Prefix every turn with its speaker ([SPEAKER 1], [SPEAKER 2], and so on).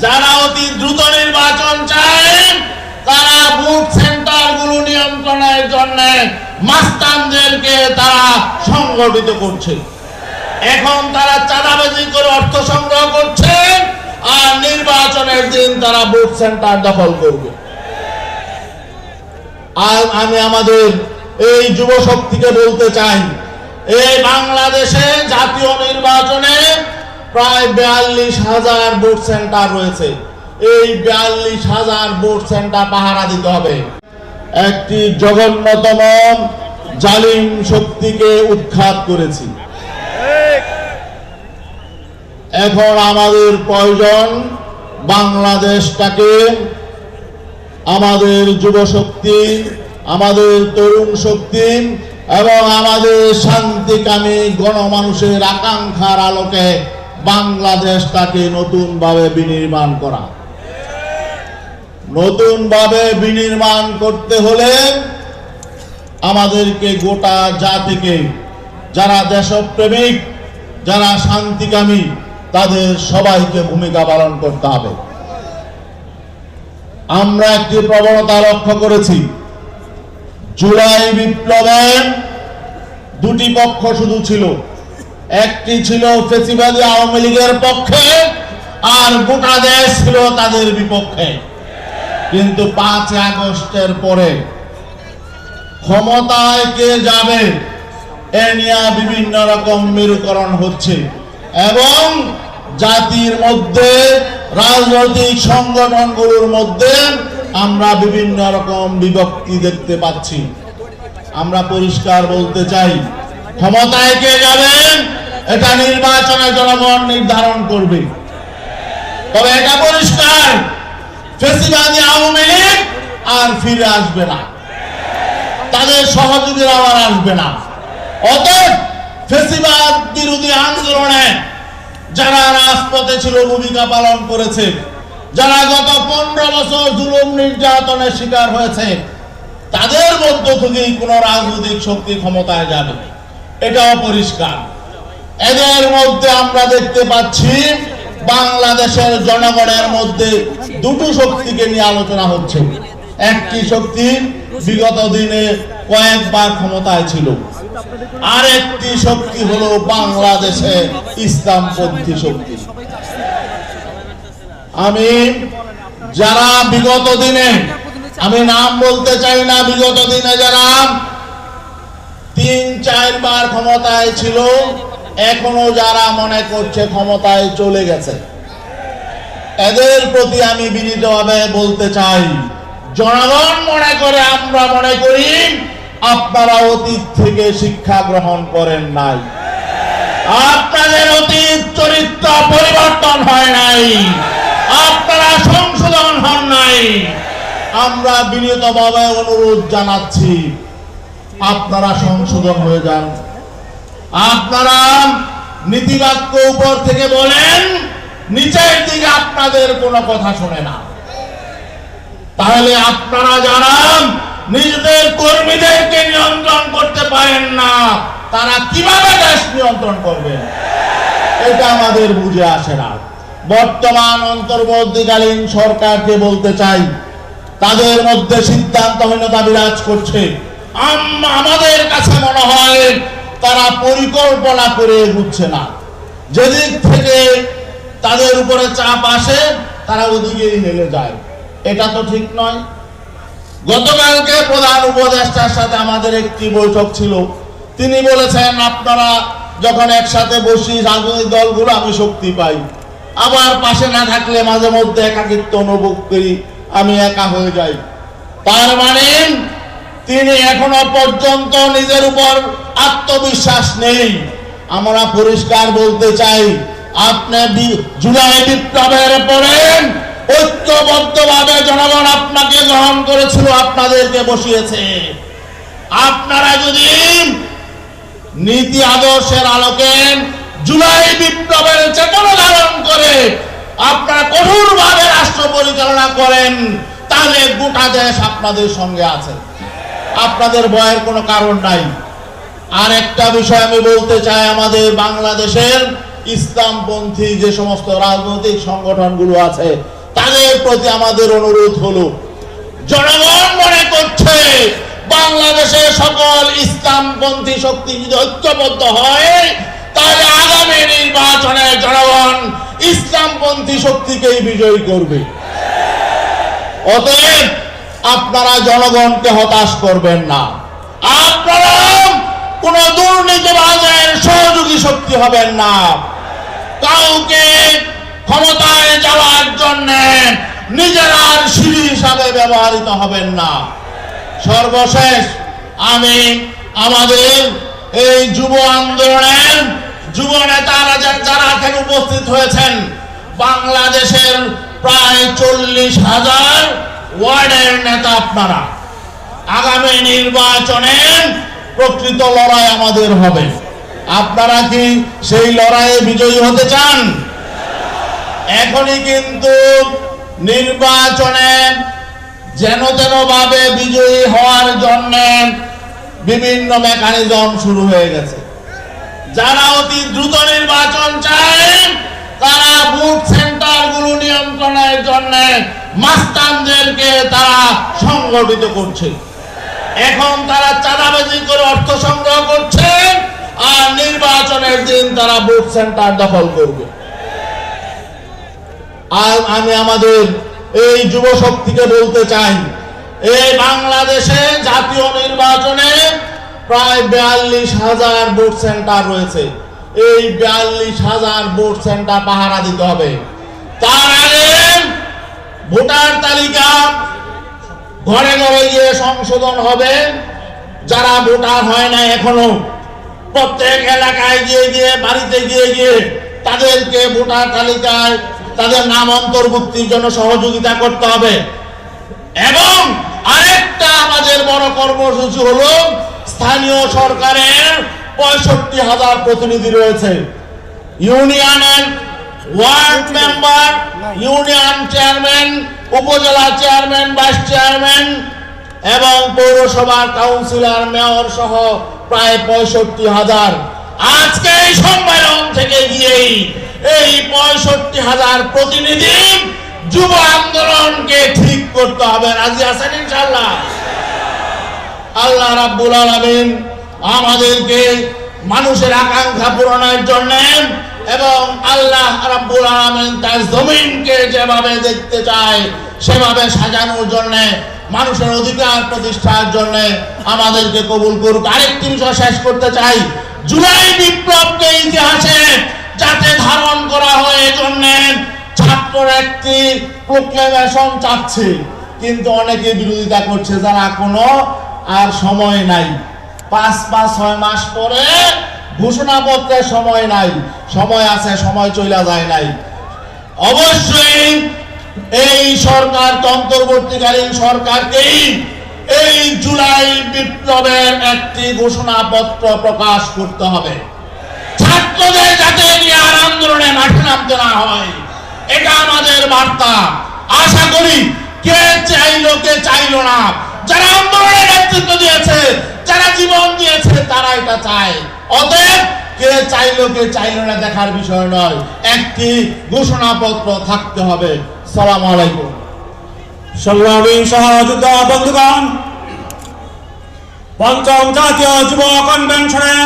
[SPEAKER 1] যারা অতি দ্রুত নির্বাচন চায় তারা বুথ সেন্টারগুলো নিয়ন্ত্রণের জন্য মাস্তানদেরকে তারা সংগঠিত করছে। এখন তারা চাঁদাবাজি করে অর্থ সংগ্রহ করছে, আর নির্বাচনের দিন তারা বুথ সেন্টার দখল করবে। আর আমি আমাদের এই যুব শক্তিকে বলতে চাই, এই বাংলাদেশে জাতীয় নির্বাচনে প্রায় 42,000 ভোট সেন্টার রয়েছে। এই 42,000 ভোট সেন্টার পাহারা দিতে হবে। একটি জঘন্যতম জালিম শক্তিকে উৎখাত করেছি। এখন আমাদের প্রয়োজন বাংলাদেশটাকে আমাদের যুব শক্তি, আমাদের তরুণ শক্তি এবং আমাদের শান্তিকামী গণমানুষের আকাঙ্ক্ষার আলোকে বাংলাদেশটাকে নতুনভাবে বিনির্মাণ করা। নতুনভাবে বিনির্মাণ করতে হলে আমাদেরকে গোটা জাতিকে, যারা দেশপ্রেমিক, যারা শান্তিকামী, তাদের সবাইকে ভূমিকা পালন করতে হবে। আমরা একটি প্রবণতা লক্ষ্য করেছি, জুলাই বিপ্লবে দুটি পক্ষ শুধু ছিল। একটি ছিল ফ্যাসিবাদী আওয়ামী লীগের পক্ষে, আর গোটা দেশ ছিল তাদের বিপক্ষে। কিন্তু 5 আগস্টের পরে ক্ষমতায় কে যাবে এ নিয়ে বিভিন্ন রকম মেরুকরণ হচ্ছে এবং জাতির মধ্যে, রাজনৈতিক সংগঠনগুলোর মধ্যে আমরা বিভিন্ন রকম বিভক্তি দেখতে পাচ্ছি। আমরা পরিষ্কার বলতে চাই, ক্ষমতায় কে যাবেন এটা নির্বাচনে জনগণ নির্ধারণ করবে। তবে এটা পরিষ্কার, ফ্যাসিবাদী আওয়ামী লীগ আর ফিরে আসবে না, তাদের সহযোগীরা আর আসবে না। অতএব ফ্যাসিবাদ বিরোধী আন্দোলনে যারা রাজপথে ছিল, ভূমিকা পালন করেছে, যারা গত 15 বছর জুলুম নির্যাতনের শিকার হয়েছে, তাদের মধ্য থেকেই কোন রাজনৈতিক শক্তি ক্ষমতায় যাবে, এটাও পরিষ্কার। এদের মধ্যে আমরা দেখতে পাচ্ছি বাংলাদেশের জনগণের মধ্যে দুটো শক্তিকে নিয়ে আলোচনা হচ্ছে। একটি শক্তি বিগত দিনে কয়েকবার ক্ষমতায় ছিল, আর একটি শক্তি হলো বাংলাদেশে ইসলামপন্থী শক্তি। আমি যারা বিগত দিনে, আমি নাম বলতে চাই না, বিগত দিনে যারা 3-4 বার ক্ষমতায় ছিল, এখনো যারা মনে করছে ক্ষমতায় চলে গেছে, এদের প্রতি আমি বিনীতভাবে বলতে চাই, জনগণ মনে করে, আমরা মনে করি আপনারা অতীত থেকে শিক্ষা গ্রহণ করেন নাই, আপনাদের অতীত চরিত্র পরিবর্তন হয় নাই, আপনারা সংশোধন হন নাই। আমরা বিনীতভাবে অনুরোধ জানাচ্ছি, আপনারা সংশোধন হয়ে যান। আপনারা নীতিবাক্য উপর থেকে বলেন, নিচের দিকে আপনাদের কোনো কথা শুনে না। তাহলে আপনারা যারা নিজেদের কর্মীদেরকে নিয়ন্ত্রণ করতে পারেন না, তারা কিভাবে দেশ নিয়ন্ত্রণ করবেন, এটা আমাদের বুঝে আসে না। বর্তমান অন্তর্বর্তীকালীন সরকারকে বলতে চাই, তাদের মধ্যে সিদ্ধান্তহীনতা বিরাজ করছে। আমাদের কাছে মনে হয় তারা পরিকল্পনা করে এগুচ্ছে না। যেদিক থেকে তাদের উপরে চাপ আসে তারা ওদিকেই হেলে যায়, এটা তো ঠিক নয়। গতকালকে প্রধান উপদেষ্টার সাথে আমাদের একটি বৈঠক ছিল, তিনি বলেছেন আপনারা যখন একসাথে বসি রাজনৈতিক দলগুলো আমি শক্তি পাই, আবার পাশে না থাকলে মাঝে মধ্যে একাকিত্ব অনুভব করি, আমি একা হয়ে যাই। তার মানে তিনি এখনো পর্যন্ত নিজের উপর আত্মবিশ্বাস নেই। আমরা পরিষ্কার বলতে চাই, আপনি জুলাই বিপ্লবের পরে ঐক্যবদ্ধভাবে জনগণ আপনাকে গ্রহণ করেছিল, আপনাদেরকে বসিয়েছে। আপনারা যদি নীতি আদর্শের আলোকে জুলাই বিপ্লবের চেতনা ধারণ করে আপনারা কঠোরভাবে রাষ্ট্র পরিচালনা করেন, তাহলে গোটা দেশ আপনাদের সঙ্গে আছে, আপনাদের ভয়ের কোনো কারণ নাই। আর একটা বিষয় আমি বলতে চাই, আমাদের বাংলাদেশের ইসলামপন্থী যে সমস্ত রাজনৈতিক সংগঠনগুলো আছে তাদের প্রতি আমাদের অনুরোধ হলো, জনগণ মনে করছে বাংলাদেশের সকল ইসলামপন্থী শক্তি যদি ঐক্যবদ্ধ হয় তাহলে আগামী নির্বাচনে জনগণ ইসলামপন্থী শক্তিকেই বিজয়ী করবে। অতএব আপনারা জনগণকে হতাশ করবেন না, আপনারা কোন দুর্নীতিবাজের সহযোগী শক্তি হবেন না, কাউকে ক্ষমতায় যাওয়ার জন্য নিজেরা সিঁড়ি হিসাবে ব্যবহৃত হবেন না। সর্বশেষ আমি আমাদের এই যুব আন্দোলনের যুব নেতারা যারা এখানে উপস্থিত হয়েছেন, বাংলাদেশের প্রায় 40,000 ওয়ার্ডের নেতা আপনারা, আগামী নির্বাচনে প্রকৃত লড়াই আমাদের হবে। আপনারা কি সেই লড়াইয়ে বিজয়ী হতে চান? এখনই কিন্তু নির্বাচনে যেন তেন ভাবে বিজয়ী হওয়ার জন্য বিভিন্ন মেকানিজম শুরু হয়ে গেছে। যারা অতি দ্রুত নির্বাচন চায় তারা বুথ সেন্টারগুলো নিয়ন্ত্রণের জন্য মাস্তানদেরকে তারা সংগঠিত করছে। এখন তারা চাঁদাবাজি করে অর্থ সংগ্রহ করছে, আর নির্বাচনের দিন তারা বুথ সেন্টার দখল করবে। আর আমি আমাদের এই যুব শক্তিকে বলতে চাই, এই বাংলাদেশে জাতীয় নির্বাচনে প্রায় 42,000 ভোট সেন্টার রয়েছে। এই 42,000 ভোট সেন্টার পাহারা দিতে হবে। তার আগে ভোটার তালিকা ঘরে ঘরে গিয়ে সংশোধন হবে। যারা ভোটার হয় না এখনো, প্রত্যেক এলাকায় গিয়ে গিয়ে বাড়িতে গিয়ে গিয়ে তাদেরকে ভোটার তালিকায় তাদের নাম অন্তর্ভুক্তির জন্য সহযোগিতা করতে হবে। এবং আরেকটা আমাদের বড় কর্মসূচি হলো, স্থানীয় সরকারের 65,000 প্রতিনিধি রয়েছে। ইউনিয়নের ওয়ার্ড মেম্বার, ইউনিয়ন চেয়ারম্যান, উপজেলা চেয়ারম্যান, ভাইস চেয়ারম্যান এবং পৌরসভার কাউন্সিলর, মেয়র সহ প্রায় 65,000। আজকে এই সম্মেলন থেকে গিয়েই এই 65,000 প্রতিনিধি যুব আন্দোলনকে ঠিক করতে হবে। রাজি আছেন ইনশাআল্লাহ? আল্লাহ রাব্বুল আলামিন আমাদেরকে মানুষের আকাঙ্ক্ষা পূরণের জন্য এবং আল্লাহ রাব্বুল আলামিন তার জমিনকে যেভাবে দেখতে চায় সেভাবে সাজানোর জন্য, মানুষের অধিকার প্রতিষ্ঠার জন্য আমাদেরকে কবুল করুক। আরেকটি বিষয় শেষ করতে চাই, জুলাই বিপ্লবকে ইতিহাসে যাতে ধারণ করা হয় এজন্য ছাত্ররা একটি প্রোক্লেমেশন চাচ্ছে, কিন্তু অনেকে বিরোধিতা করছে, যারা কোনো আর সময় নাই, 5-6 মাস পরে ঘোষণাপত্রের সময় নাই, সময় আছে, সময় চলে যায় নাই। অবশ্যই এই সরকার, অন্তর্বর্তীকালীন সরকারকেই এই জুলাই বিপ্লবের একটি ঘোষণাপত্র প্রকাশ করতে হবে। ছাত্রদের যাতে নিয়ে আর আন্দোলনে মাঠে নামতে না হয়, এটা আমাদের বার্তা। আশা করি কে চাইলো কে চাইলো না, যারা আন্দোলনের নেতৃত্ব দিয়েছে, যারা জীবন দিয়েছে, তারা এটা চায়। অতএব কে চাইলো কে চাইলো না দেখার বিষয় নয়, একটি ঘোষণাপত্র থাকতে হবে। আসসালামু আলাইকুম।
[SPEAKER 2] সংগ্রামী সহযোদ্ধা বন্ধুগণ, পঞ্চম জাতীয় যুব কনভেনশনে